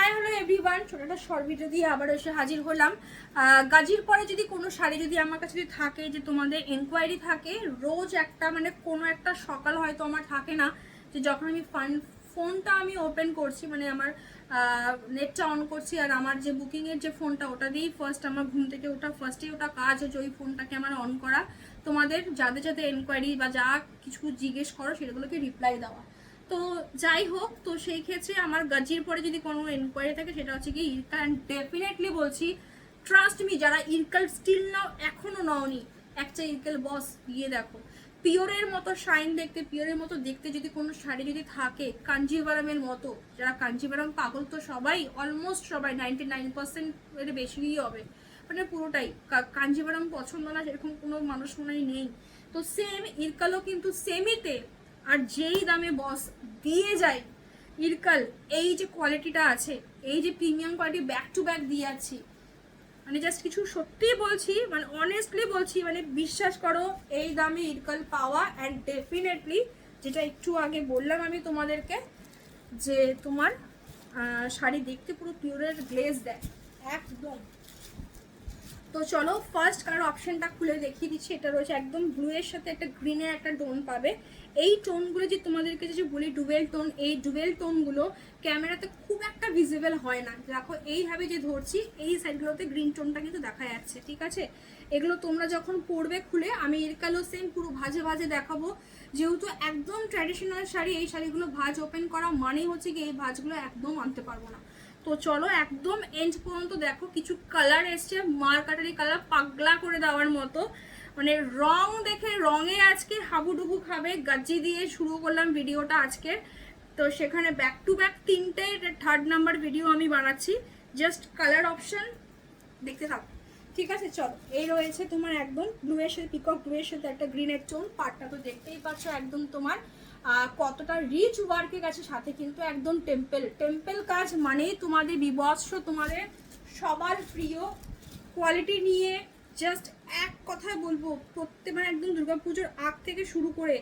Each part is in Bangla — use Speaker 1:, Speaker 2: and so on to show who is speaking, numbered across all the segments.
Speaker 1: হাই হ্যালো এভরিওয়ান, ছোট একটা শর্ট ভিডিও দিয়ে আবার এসে হাজির হলাম। গাজির পরে যদি কোনো শাড়ি যদি আমার কাছে যদি থাকে, যে তোমাদের এনকোয়ারি থাকে রোজ একটা, মানে কোনো একটা সকাল হয়তো আমার থাকে না, যে যখন আমি ফোনটা আমি ওপেন করছি, মানে আমার নেটটা অন করছি, আর আমার যে বুকিংয়ের যে ফোনটা ওটা দিয়েই ফার্স্ট আমার ঘুম থেকে ওঠা, ফার্স্টেই ওটা কাজ হচ্ছে ওই ফোনটাকে আমার অন করা, তোমাদের যাদের যাদের এনকোয়ারি বা যা কিছু জিজ্ঞেস করো সেগুলোকে রিপ্লাই দেওয়া। তো যাই হোক, তো সেই ক্ষেত্রে আমার গাজির পরে যদি কোনো এনকোয়ারি থাকে সেটা হচ্ছে কি ইরকাল। অ্যান্ড ডেফিনেটলি বলছি, ট্রাস্ট মি, যারা ইরকাল স্টিল নাও এখনো নাওনি, একটা ইরকাল বস দিয়ে দেখো। পিওরের মতো শাইন দেখতে, পিওরের মতো দেখতে যদি কোনো শাড়ি যদি থাকে কাঞ্জিভারামের মতো, যারা কাঞ্জিভারাম পাগল তো সবাই, অলমোস্ট সবাই 99% এর বেশিই হবে, মানে পুরোটাই কাঞ্জিভারাম পছন্দ না সেরকম কোনো মানুষ মনে হয় নেই। তো সেম ইরকালও কিন্তু সেমিতে, আর যেই দামে বস দিয়ে যায় ইরকাল, এই যে কোয়ালিটিটা আছে, এই যে premium quality back to back দিয়ে যাচ্ছি, মানে জাস্ট কিছু সত্যিই বলছি, মানে অনেস্টলি বলছি, মানে বিশ্বাস করো এই দামে ইরকাল পাওয়া। অ্যান্ড ডেফিনেটলি যেটা একটু আগে বললাম আমি তোমাদেরকে, যে তোমার শাড়ি দেখতে পুরো পিওরের গ্লেজ দেয় একদম। তো চলো ফার্স্ট কালার অপশনটা খুলে দেখিয়ে দিচ্ছি। এটা রয়েছে একদম ব্লু এর সাথে একটা গ্রিনের একটা টোন পাবে। এই টোনগুলো যে তোমাদেরকে যে বলি ডুবেল টোন, এই ডুবেল টোনগুলো ক্যামেরাতে খুব একটা ভিজিবল হয় না। দেখো এইভাবে যে ধরছি, এই সাইডগুলোতে গ্রিন টোনটা কিন্তু দেখা যাচ্ছে, ঠিক আছে। এগুলো তোমরা যখন পরবে খুলে, আমি এরকালও সেম পুরো ভাজে ভাজে দেখাবো, যেহেতু একদম ট্র্যাডিশনাল শাড়ি, এই শাড়িগুলো ভাজ ওপেন করা মানেই হচ্ছে কি এই ভাজগুলো একদম আনতে পারবো না। তো চলো একদম এন্ড পর্যন্ত দেখো। কিছু কালার এসছে মার্কাটারি কালার, পাগলা করে দেওয়ার মতো, মানে রং দেখে রঙে আজকে হাবুডুবু খাবে। গাজি দিয়ে শুরু করলাম ভিডিওটা আজকে, তো সেখানে ব্যাক টু ব্যাক তিনটে থার্ড নাম্বার ভিডিও আমি বানাচ্ছি। জাস্ট কালার অপশন দেখতে থাকো, ঠিক আছে। চলো, এই রয়েছে তোমার একদম ব্লু এর সাথে, পিকক ব্লু এর সাথে একটা গ্রিনের টোন, পার্টটা তো দেখতেই পাচ্ছ একদম তোমার কতটা রিচ ওয়ার্কের কাছে, সাথে কিন্তু একদম টেম্পেল কাজ, মানেই তোমাদের বিভৎস, তোমাদের সবার প্রিয় কোয়ালিটি নিয়ে। জাস্ট এক কথায় বলবো, প্রত্যেক মানে একদম দুর্গাপুজোর আগ থেকে শুরু করে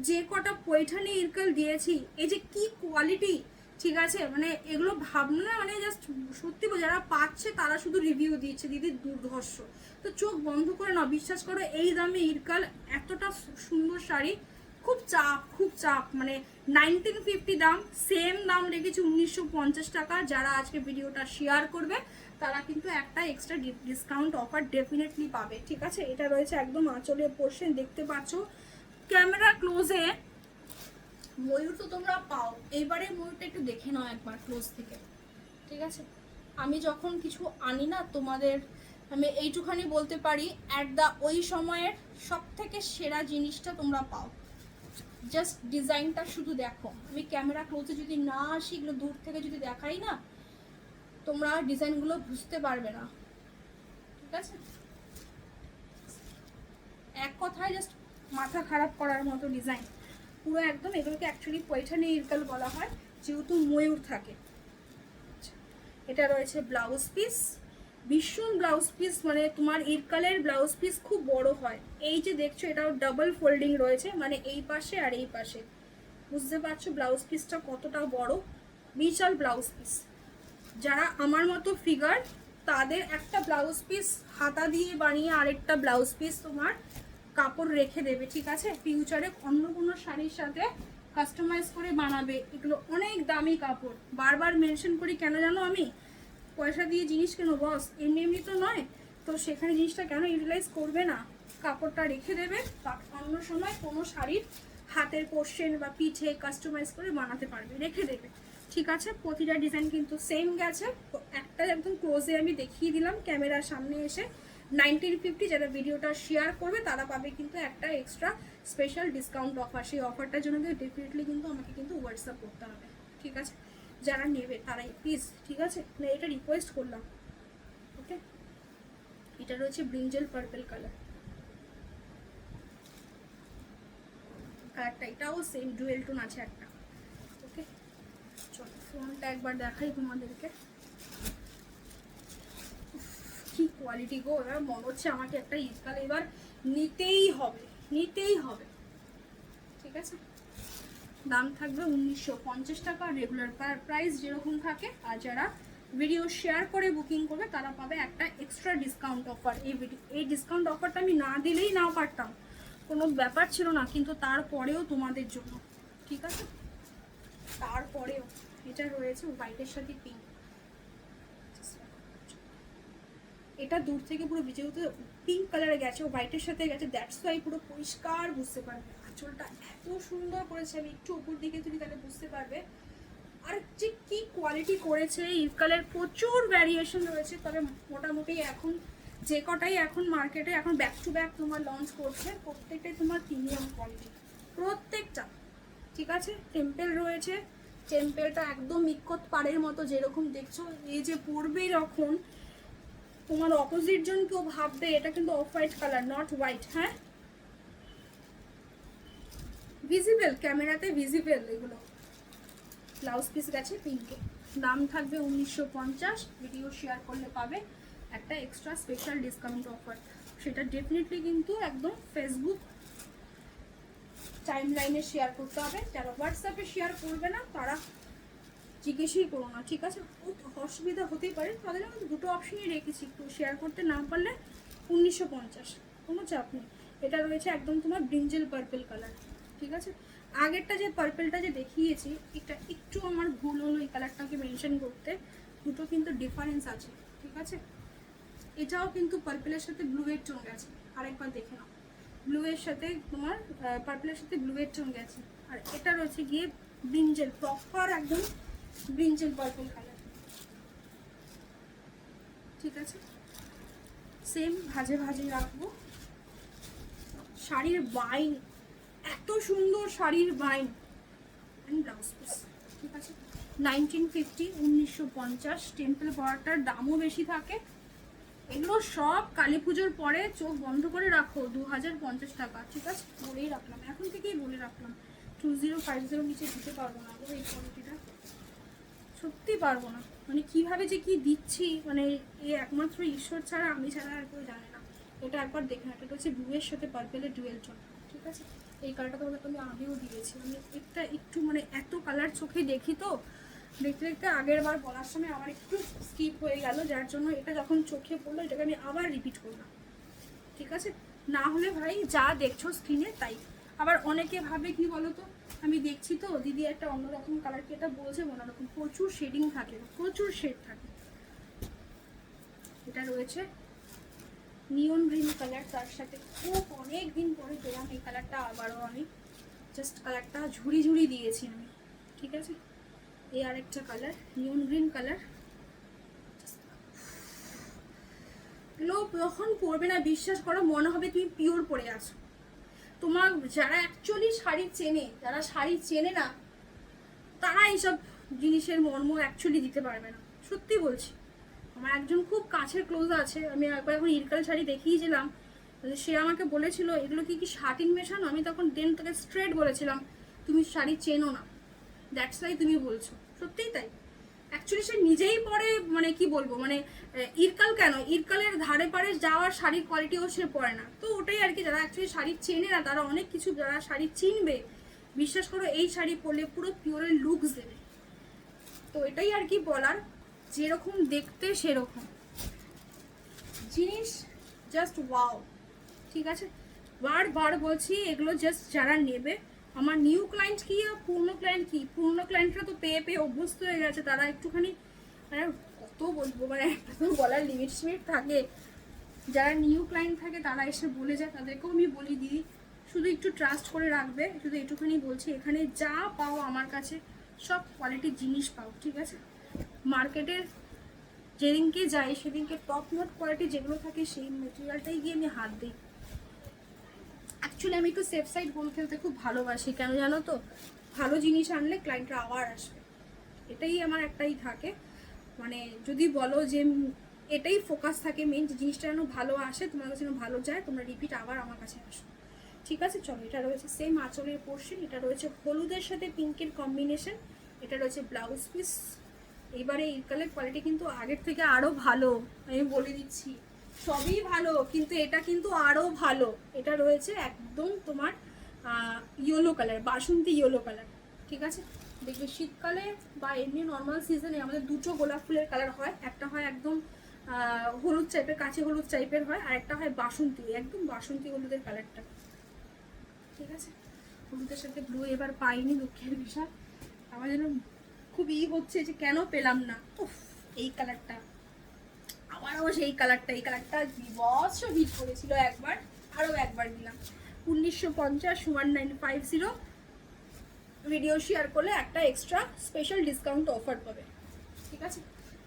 Speaker 1: যে কটা পৈঠানি ইরকাল দিয়েছি, এই যে কি কোয়ালিটি, ঠিক আছে, মানে এগুলো ভাবনা, মানে জাস্ট সত্যি যারা পাচ্ছে তারা শুধু রিভিউ দিচ্ছে দিদি দুর্ধর্ষ। তো চোখ বন্ধ করে না, বিশ্বাস করো এই দামে ইরকাল এতটা সুন্দর শাড়ি, খুব চাপ, মানে 1950 দাম, সেম দাম রেখেছি 1950 টাকা। যারা আজকে ভিডিওটা শেয়ার করবে তারা কিন্তু একটা এক্সট্রা ডিসকাউন্ট অফার ডেফিনেটলি পাবে, ঠিক আছে। এটা রয়েছে একদম আঁচলের পোর্শন, দেখতে পাচ্ছ ক্যামেরা ক্লোজে। ময়ূর তো তোমরা পাও, এইবারে ময়ূরটা একটু দেখে নাও একবার ক্লোজ থেকে, ঠিক আছে। আমি যখন কিছু আনি না তোমাদের, আমি এইটুখানি বলতে পারি, ওই সময়ের সব থেকে সেরা জিনিসটা তোমরা পাও। জাস্ট ডিজাইনটা শুধু দেখো, আমি ক্যামেরা ক্লোজে যদি না আসি, এগুলো দূর থেকে যদি দেখাই না, তোমরা ডিজাইনগুলো বুঝতে পারবে না, ঠিক আছে। এক কথায় জাস্ট মাথা খারাপ করার মতো ডিজাইন পুরো একদম। এগুলোকে অ্যাকচুয়ালি পৈঠানি ইরকাল বলা হয়, যেহেতু ময়ূর থাকে। এটা রয়েছে ব্লাউজ পিস, ভীষণ ব্লাউজ পিস, মানে তোমার ইরকালের ব্লাউজ পিস খুব বড় হয়। এই যে দেখছো এটাও ডাবল ফোল্ডিং রয়েছে, মানে এই পাশে আর এই পাশে, বুঝতে পারছো ব্লাউজ পিসটা কতটা বড়, বিশাল ব্লাউজ পিস। যারা আমার মতো ফিগার তাদের একটা ব্লাউজ পিস হাতা দিয়ে বানিয়ে আরেকটা ব্লাউজ পিস তোমার কাপড় রেখে দেবে, ঠিক আছে। ফিউচারে অন্য কোনো শাড়ির সাথে কাস্টমাইজ করে বানাবে। এগুলো অনেক দামি কাপড়, বারবার মেনশন করি কেন জানো, আমি পয়সা দিয়ে জিনিস কেন বস, এমনি এমনি তো নয়, তো সেখানে জিনিসটা কেন ইউটিলাইজ করবে না, কাপড়টা রেখে দেবে, অন্য সময় কোনো শাড়ির হাতের পোর্শন বা পিঠে কাস্টমাইজ করে বানাতে পারবে, রেখে দেবে, ঠিক আছে। প্রতিটা ডিজাইন কিন্তু সেম গেছে। তো একটা একদম ক্লোজে আমি দেখিয়ে দিলাম ক্যামেরার সামনে এসে। 1950 যারা ভিডিওটা শেয়ার করবে তারা পাবে কিন্তু একটা এক্সট্রা স্পেশাল ডিসকাউন্ট অফার। সেই অফারটার জন্য কিন্তু ডেফিনেটলি কিন্তু আমাকে কিন্তু হোয়াটসঅ্যাপ করতে হবে, ঠিক আছে। যারা নেবে তারাই প্লিজ, ঠিক আছে, না এটা রিকোয়েস্ট করলাম, ওকে। এটা রয়েছে ব্রিঞ্জেল পার্পল কালার, কালারটা এটাও সেম ডুয়েল টোন আছে একটা, ওকে। চলো ফ্রন্টটা একবার দেখাই তোমাদেরকে, কি কোয়ালিটি গো, এবার মনে হচ্ছে আমাকে একটা ইরকাল এবার নিতেই হবে, ঠিক আছে। দাম থাকবে 1950 টাকা, রেগুলার প্রাইস যেরকম থাকে। আর যারা ভিডিও শেয়ার করে বুকিং করবে তারা পাবে একটা এক্সট্রা ডিসকাউন্ট অফার। এই ডিসকাউন্ট অফারটা আমি না দিলেই নাও পারতাম, কোনো ব্যাপার ছিল না, কিন্তু তারপরেও তোমাদের জন্য, ঠিক আছে, তারপরেও এটা রয়েছে হোয়াইটের সাথে পিঙ্ক। এটা দূর থেকে পুরো যেহেতু পিঙ্ক কালারে গেছে, হোয়াইটের সাথে গেছে, দ্যাটস ওয়াই পুরো পরিষ্কার বুঝতে পারবে। আঁচলটা এত সুন্দর করেছে, আমি একটু উপর দিকে তুমি তাহলে বুঝতে পারবে। আর যে কি কোয়ালিটি করেছে, ইরকালের প্রচুর ভ্যারিয়েশন রয়েছে, তবে মোটামুটি এখন যে কটাই এখন মার্কেটে এখন ব্যাক টু ব্যাক তোমার লঞ্চ করছে, প্রত্যেকটাই তোমার প্রিমিয়াম কোয়ালিটি, প্রত্যেকটা, ঠিক আছে। টেম্পেল রয়েছে, টেম্পেলটা একদম ইক্কত পাড়ের মতো যেরকম দেখছো, এই যে পরবে যখন তোমার অপোজিট জন কেউ ভাববে এটা কিন্তু off white colour, not white. হ্যাঁ, ভিজিবল, ক্যামেরাতে ভিজিবল এগুলো। ব্লাউজ পিস গেছে পিঙ্কে, দাম থাকবে 1950, ভিডিও শেয়ার করলে পাবে একটা এক্সট্রা স্পেশাল ডিসকাউন্ট অফার। সেটা ডেফিনেটলি কিন্তু একদম ফেসবুক টাইম লাইনে শেয়ার করতে হবে, যারা হোয়াটসঅ্যাপে শেয়ার করবে না তারা জিজ্ঞেসই করো না, ঠিক আছে, অসুবিধা হতেই পারে, তাদের আমি দুটো অপশনই রেখেছি, একটু শেয়ার করতে না পারলে 1950, কোনো চাপ নেই। এটা রয়েছে একদম তোমার ব্রিঞ্জেল পার্পল কালার, ঠিক আছে। আগেরটা যে পার্পলটা যে দেখিয়েছি, এটা একটু আমার ভুল হলো এই কালারটাকে মেনশন করতে, দুটো কিন্তু ডিফারেন্স আছে, ঠিক আছে। এটাও কিন্তু পার্পলের সাথে ব্লু এর টোন গেছে, আরেকবার দেখে নাও, ব্লু এর সাথে তোমার পার্পলের সাথে ব্লু এর টোন গেছে। আর এটা রয়েছে গিয়ে ব্রিঞ্জেল, প্রপার একদম ব্রিঞ্জেল পার্পল কালার, ঠিক আছে। সেম ভাজে ভাজে রাখবো। শাড়ির বাইন, এত সুন্দর শাড়ির বাইন অ্যান্ড ব্লাউজ পিস, ঠিক আছে। 1950, 1950, টেম্পল পরাটার দামও বেশি থাকে। এগুলো সব কালী পুজোর পরে চোখ বন্ধ করে রাখো 2050 টাকা, ঠিক আছে, বলেই রাখলাম, এখন থেকেই বলে রাখলাম। 2050 নিচে দিতে পারবো না গো, এই কোয়ালিটিটা সত্যি পারবো না, মানে কিভাবে যে কি দিচ্ছি, মানে এ একমাত্র ঈশ্বর ছাড়া, আমি ছাড়া আর কেউ জানে না। এটা একবার দেখে না, এটা হচ্ছে ব্লুয়ের সাথে পার্পেলের ডুয়েল টোন, ঠিক আছে। এই কালারটা তোমাকে আমি আগেও দিয়েছি, আমি একটা একটু মানে এত কালার চোখে দেখি তো, দেখতে দেখতে আগের বার বলার সময় আমার একটু স্কিপ হয়ে গেল, যার জন্য এটা যখন চোখে পড়লো এটাকে আমি আবার রিপিট করলাম, ঠিক আছে। না হলে ভাই যা দেখছো স্ক্রিনে তাই। আবার অনেকে ভাবে কি বলতো, আমি দেখছি তো দিদি একটা অন্যরকম কালার, কি এটা বলছে অন্যরকম, প্রচুর শেডিং থাকে, প্রচুর শেড থাকে। এটা রয়েছে নিয়ন গ্রিন কালার, তার সাথে খুব অনেক দিন পরে পেলাম এই কালারটা আবারও, আমি জাস্ট কালারটা ঝুড়ি ঝুড়ি দিয়েছি আমি, ঠিক আছে। এই আরেকটা কালার নিয়ন গ্রিন কালার, লোক যখন পরবে না বিশ্বাস করো মনে হবে তুমি পিওর পরে আছো। তোমার যারা অ্যাকচুয়ালি শাড়ি চেনে, যারা শাড়ি চেনে না, তারা এইসব জিনিসের মর্ম অ্যাকচুয়ালি দিতে পারবে না, সত্যি বলছি। আমার একজন খুব কাছের ক্লোজ আছে, আমি একবার এখন ইরকাল শাড়ি দেখিয়েছিলাম, সে আমাকে বলেছিল এগুলো কি কি শার্টিং মেশানো, আমি তখন দেন তাকে স্ট্রেট বলেছিলাম তুমি শাড়ি চেনো না, দ্যাটস ওয়াই তুমি বলছো, সত্যিই তাই। অ্যাকচুয়ালি সে নিজেই পরে, মানে কি বলবো, মানে ইরকাল কেন, ইরকালের ধারে পারে যাওয়ার শাড়ির কোয়ালিটিও সে পরে না, তো ওটাই আর কি। যারা অ্যাকচুয়ালি শাড়ি চেনে না তারা অনেক কিছু, যারা শাড়ি চিনবে বিশ্বাস করো এই শাড়ি পরলে পুরো পিওরের লুকস দেবে। তো এটাই আর কি বলার, যেরকম দেখতে সেরকম জিনিস, জাস্ট ওয়াও, ঠিক আছে। বারবার বলছি এগুলো জাস্ট যারা নেবে, আমার নিউ ক্লায়েন্ট কি আর পুরনো ক্লায়েন্ট কি, পুরনো ক্লায়েন্টরা তো পেয়ে পেয়ে অভ্যস্ত হয়ে গেছে, তারা একটুখানি মানে কত বলবো, মানে একটা তো বলার লিমিট সিমিট থাকে। যারা নিউ ক্লায়েন্ট থাকে তারা এসে বলে যায়, তাদেরকেও আমি বলি দিদি শুধু একটু ট্রাস্ট করে রাখবে, শুধু এটুখানি বলছি, এখানে যা পাও আমার কাছে সব কোয়ালিটির জিনিস পাও, ঠিক আছে। মার্কেটের যেদিনকে যাই সেদিনকে টপ নোট কোয়ালিটি যেগুলো থাকে সেই মেটেরিয়ালটাই গিয়ে আমি হাত দিই। অ্যাকচুয়ালি আমি একটু সেফ সাইড গোল খেলতে খুব ভালোবাসি, কেন জানো তো, ভালো জিনিস আনলে ক্লায়েন্টরা আবার আসবে, এটাই আমার একটাই থাকে, মানে যদি বলো যে এটাই ফোকাস থাকে মেন, যে জিনিসটা যেন ভালো আসে, তোমার কাছে যেন ভালো যায়, তোমরা রিপিট আবার আমার কাছে আসো, ঠিক আছে। চলো, এটা রয়েছে সেম আঁচলের পোর্শন, এটা রয়েছে হলুদের সাথে পিঙ্কের কম্বিনেশন, এটা রয়েছে ব্লাউজ পিস। এবারে ইরকালের কোয়ালিটি কিন্তু আগের থেকে আরও ভালো, আমি বলে দিচ্ছি, সবই ভালো কিন্তু এটা কিন্তু আরও ভালো। এটা রয়েছে একদম তোমার ইয়েলো কালার, বাসন্তী ইয়েলো কালার, ঠিক আছে। দেখবে শীতকালে বা এমনি নর্মাল সিজনে আমাদের দুটো গোলাপ ফুলের কালার হয়, একটা হয় একদম হলুদ টাইপের, কাঁচি হলুদ টাইপের হয়, আর একটা হয় বাসন্তী, একদম বাসন্তী হলুদের কালারটা। ঠিক আছে, হলুদের সাথে ব্লু এবার পাইনি, দুঃখের বিষয়। আমার যেন খুব হচ্ছে যে কেন পেলাম না। উফ, এই কালারটা আবারও সেই কালারটা, এই কালারটা বিভৎস হিট করেছিল একবার, আরও একবার দিলাম। 1950 1950 ভিডিও শেয়ার করলে একটা এক্সট্রা স্পেশাল ডিসকাউন্ট অফার পাবে। ঠিক আছে,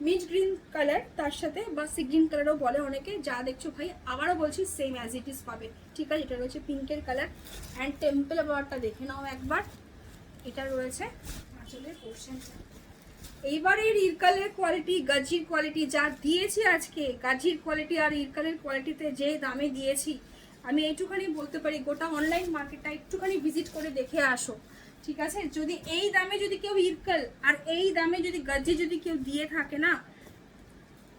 Speaker 1: মিড গ্রিন কালার তার সাথে, বা সি গ্রিন কালারও বলে অনেকে, যা দেখছো ভাই আবারও বলছি সেম অ্যাজ ইট ইজ পাবে। ঠিক আছে, এটা রয়েছে পিঙ্কের কালার। অ্যান্ড টেম্পল ব্যাপারটা দেখে নাও একবার, এটা রয়েছে আঁচলের পোর্শনটা। এইবারের ইরকালের কোয়ালিটি, গাজির কোয়ালিটি যা দিয়েছি আজকে, গাজির কোয়ালিটি আর ইরকালের কোয়ালিটিতে যে দামে দিয়েছি, আমি এইটুখানি বলতে পারি গোটা অনলাইন মার্কেটটা একটুখানি ভিজিট করে দেখে আসো। ঠিক আছে, যদি এই দামে যদি কেউ ইরকাল আর এই দামে যদি গাজি যদি কেউ দিয়ে থাকে না,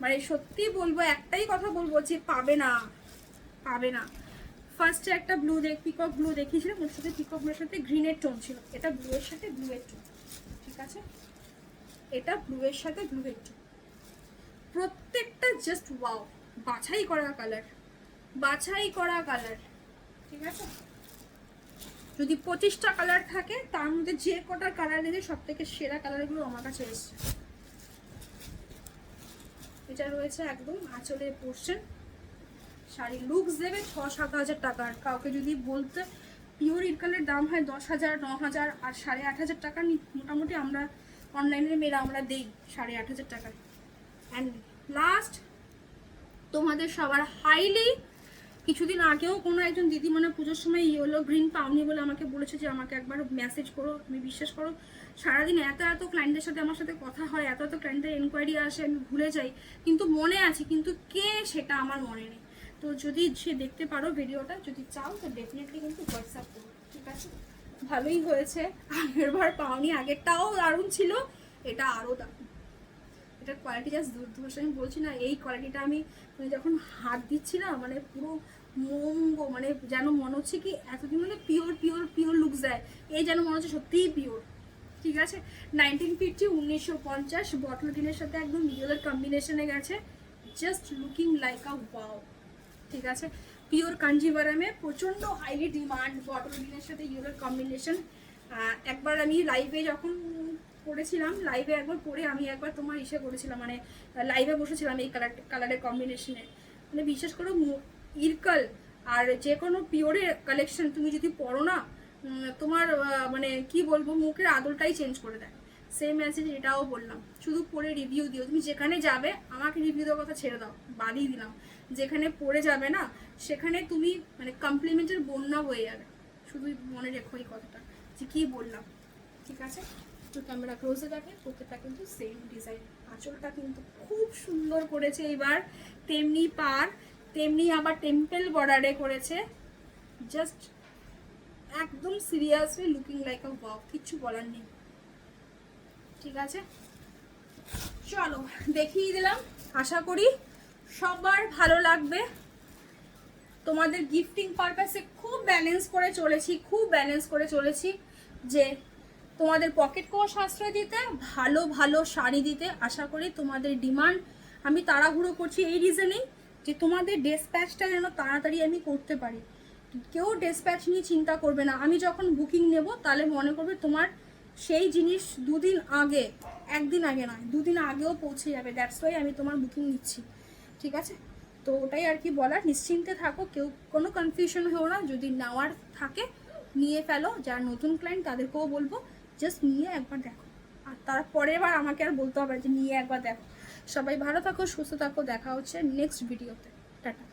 Speaker 1: মানে সত্যি বলবো, একটাই কথা বলবো যে পাবে না, পাবে না। ফার্স্টে একটা ব্লু পিকক ব্লু দেখিয়েছিলাম, ওর সাথে পিকক ব্লুর সাথে গ্রিনের টোন ছিল, এটা ব্লুয়ের সাথে ব্লুয়ের টোন। ঠিক আছে, এটা ব্লুয়ের সাথে ব্লুয়ের টোন, প্রত্যেকটা জাস্ট ওয়াও, বাছাই করা কালার, বাছাই করা কালার। ঠিক আছে, যদি 25টা কালার থাকে তার মধ্যে যে কটা কালার নিয়ে সব থেকে সেরা কালারগুলো আমার কাছে এসছে। এটা রয়েছে একদম আঁচলের পোর্শন। শাড়ি লুকস দেবে 6-7 হাজার টাকার। কাউকে যদি বলতে পিওর ইরকালের দাম হয় 10,000 9,000 আর 8,500 টাকা মোটামুটি আমরা অনলাইনের মেয়েরা আমরা দেই 8,500 টাকায়। অ্যান্ড লাস্ট তোমাদের সবার হাইলি, কিছুদিন আগেও কোনো একজন দিদি মানে পুজোর সময় ইয়েলো গ্রিন পাওনি বলে আমাকে বলেছে যে আমাকে একবার মেসেজ করো। আমি বিশ্বাস করো সারাদিন এত ক্লায়েন্টের সাথে আমার সাথে কথা হয়, এত ক্লায়েন্টের এনকোয়ারি আসে, আমি ভুলে যাই, কিন্তু মনে আছে, কিন্তু কে সেটা আমার মনে নেই। তো যদি সে দেখতে পারো ভিডিওটা, যদি চাও তো ডেফিনেটলি কিন্তু হোয়াটসঅ্যাপ করো। ঠিক আছে, ভালোই হয়েছে, আগেরবার পাওনি, আগেরটাও দারুণ ছিল, এটা আরও দারুণ। এটার কোয়ালিটি জাস্ট দুর্ধর্ষ। আমি বলছি না, এই কোয়ালিটিটা আমি যখন হাত দিচ্ছি না, মানে পুরো মঙ্গো, মানে যেন মনে হচ্ছে কি এতদিন মানে পিওর পিওর পিওর লুকস দেয়, এই যেন মনে হচ্ছে সত্যিই পিওর। ঠিক আছে, 1950 1950 বটল গ্রিনের সাথে একদম ইয়েলোর কম্বিনেশনে গেছে, জাস্ট লুকিং লাইক আ ওয়াও। ঠিক আছে, পিওর কাঞ্জিভারামে প্রচণ্ড হাইলি ডিমান্ড, বটল গ্রিনের সাথে ইয়েলোর কম্বিনেশন। একবার আমি লাইভে যখন পরেছিলাম, লাইভে একবার পরে আমি একবার তোমার ইসে করেছিলাম, মানে লাইভে বসেছিলাম এই কালারের কম্বিনেশনে, মানে বিশ্বাস করো ইরকাল আর যে কোনো পিওরের কালেকশন তুমি যদি পরো না, তোমার মানে কি বলবো, মুখের আদলটাই চেঞ্জ করে দেয়। সেম মেসেজ এটাও বললাম, শুধু পরে রিভিউ দিও। তুমি যেখানে যাবে, আমাকে রিভিউ দেওয়ার কথা ছেড়ে দাও, বাদই দিলাম, যেখানে পরে যাবে না সেখানে তুমি মানে কমপ্লিমেন্টের বন্যা হয়ে যাবে। শুধু মনে রেখো এই কথাটা যে কী বললাম। ঠিক আছে, তো ক্যামেরা ক্লোজে দেখে, প্রত্যেকটা কিন্তু সেম ডিজাইন। আঁচলটা কিন্তু খুব সুন্দর করেছে এবার, তেমনি পার, তেমনি আবার টেম্পল বর্ডারে করেছে, জাস্ট একদম সিরিয়াসলি লুকিং লাইক আ ওয়াও, কিচ্ছু বলার নেই। ঠিক আছে, চলো দেখিয়ে দিলাম, আশা করি সবার ভালো লাগবে। তোমাদের গিফটিং পারপাসে খুব ব্যালেন্স করে চলেছি, যে তোমাদের পকেটকেও সাশ্রয় দিতে, ভালো ভালো শাড়ি দিতে। আশা করি তোমাদের ডিমান্ড, আমি তাড়াহুড়ো করছি এই রিজনেই যে তোমাদের ডেসপ্যাচটা যেন তাড়াতাড়ি আমি করতে পারি। কেউ ডেসপ্যাচ নিয়ে চিন্তা করবে না, আমি যখন বুকিং নেব তাহলে মনে করবে তোমার সেই জিনিস দুদিন আগে, একদিন আগে নয়, দুদিন আগেও পৌঁছে যাবে। দ্যাটস ওয়াই আমি তোমার বুকিং নিচ্ছি। ঠিক আছে, তো ওটাই আর কি বলার, নিশ্চিন্তে থাকো, কেউ কোনো কনফিউশন হও না, যদি নেওয়ার থাকে নিয়ে ফেলো। যারা নতুন ক্লায়েন্ট তাদেরকেও বলবো জাস্ট নিয়ে একবার দেখো, আর তারপরের বার আমাকে আর বলতে হবে যে নিয়ে একবার দেখো। সবাই ভালো থাকো, সুস্থ থাকো, দেখা হচ্ছে নেক্সট ভিডিওতে, টাটা।